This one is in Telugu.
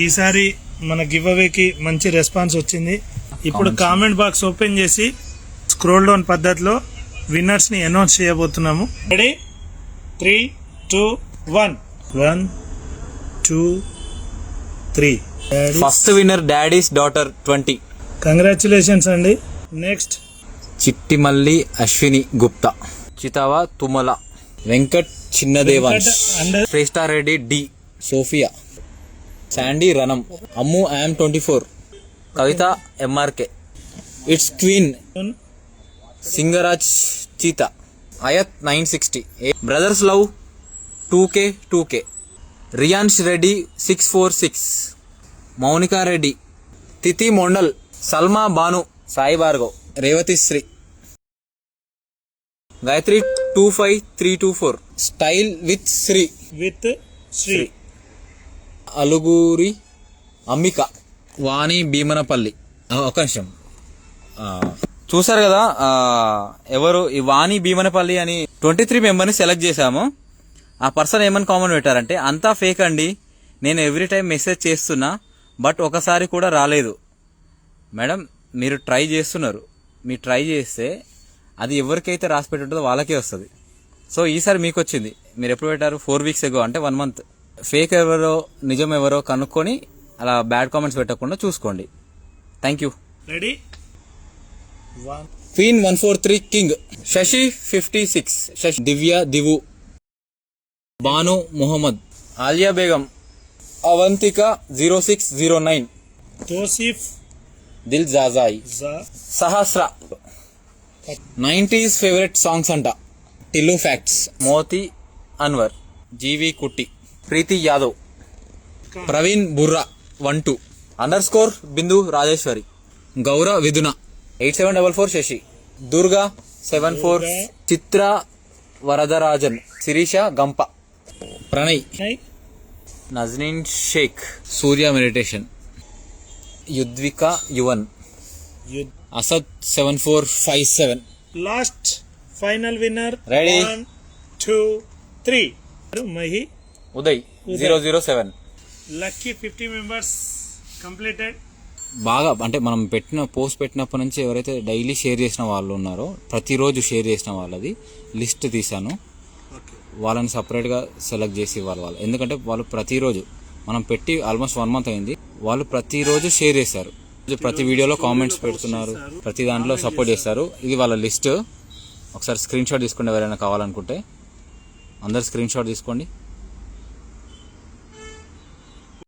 ఈసారి మన గివ్ అవేకి మంచి రెస్పాన్స్ వచ్చింది. ఇప్పుడు కామెంట్ బాక్స్ ఓపెన్ చేసి స్క్రోల్ డౌన్ పద్ధతిలో విన్నర్స్ ని అనౌన్స్ చేయబోతున్నాము. Ready 3, 2, 1 1 2 3. First winner daddy's daughter 20. Congratulations అండి. నెక్స్ట్ చిట్టిమల్లి అశ్విని గుప్తా, చితావా Tumala, Venkat Chinnadevansh, Shreshtareddy D, Sophia, Sandy రణం, Ammu IM 24, Kavitha MRK, it's queen, Singaraj చీత, Ayat 960, brothers love 2K, Riyansh Reddy 646, Mounika Reddy, Tithi Mondal, Salma Banu, Sai Bhargav, Revathi Sri, Gayatri 25324, style with Shri, అలుగురి Ambika, వాణి భీమనపల్లి. ఒక నిమిషం, చూసారు కదా ఎవరు ఈ వాణి భీమనపల్లి అని 23 మెంబర్ని సెలెక్ట్ చేశాము. ఆ పర్సన్ ఏమని కామెంట్ పెట్టారంటే, అంతా ఫేక్ అండి, నేను ఎవ్రీ టైం మెసేజ్ చేస్తున్నా బట్ ఒకసారి కూడా రాలేదు. మేడం మీరు ట్రై చేస్తున్నారు, మీరు ట్రై చేస్తే అది ఎవరికైతే రాసి పెట్టి ఉంటుందో వాళ్ళకే వస్తుంది. సో ఈసారి మీకు వచ్చింది. మీరు ఎప్పుడు పెట్టారు? 4 weeks ago, అంటే 1 month. ఫేక్ ఎవరో నిజం ఎవరో కనుక్కొని అలా బ్యాడ్ కామెంట్స్ పెట్టకుండా చూసుకోండి. Thank you. Ready queen 143 king, Shashi 56, Shashi, Divya Divu, Banu Mohammed, Aliya Begum, Avantika 0609, Tosif Dil జాజాయి, సహస్ర, 90s ఫేవరెట్ సాంగ్స్ అంట, టిల్లు ఫ్యాక్ట్స్, మోతి అన్వర్, జీవి కుట్టి, ప్రీతి యాదవ్, ప్రవీణ్ బుర్రా 12, _ బిందు రాజేశ్వరి, గౌర విదున 8744, శశి, దుర్గా 74, చిత్ర Varadarajan, Sirisha Gampa, Pranay, Nazreen Shaik, Surya meditation, Yudvika Yuvan, Asad 7457. Last final winner. Ready 1 2 3. Mahi Uday 007. Lucky 50 members completed. బాగా అంటే మనం పోస్ట్ పెట్టినప్పటి నుంచి ఎవరైతే డైలీ షేర్ చేసిన వాళ్ళు ఉన్నారో, ప్రతిరోజు షేర్ చేసిన వాళ్ళది లిస్ట్ తీశాను. వాళ్ళని సపరేట్గా సెలెక్ట్ చేసి ఇవ్వాలి వాళ్ళు. ఎందుకంటే వాళ్ళు ప్రతిరోజు మనం పెట్టి ఆల్మోస్ట్ 1 month అయింది. వాళ్ళు ప్రతిరోజు షేర్ చేశారు, ప్రతి వీడియోలో కామెంట్స్ పెడుతున్నారు, ప్రతి దాంట్లో సపోర్ట్ చేస్తారు. ఇది వాళ్ళ లిస్ట్. ఒకసారి స్క్రీన్ షాట్ తీసుకోండి, ఎవరైనా కావాలనుకుంటే అందరు స్క్రీన్ షాట్ తీసుకోండి.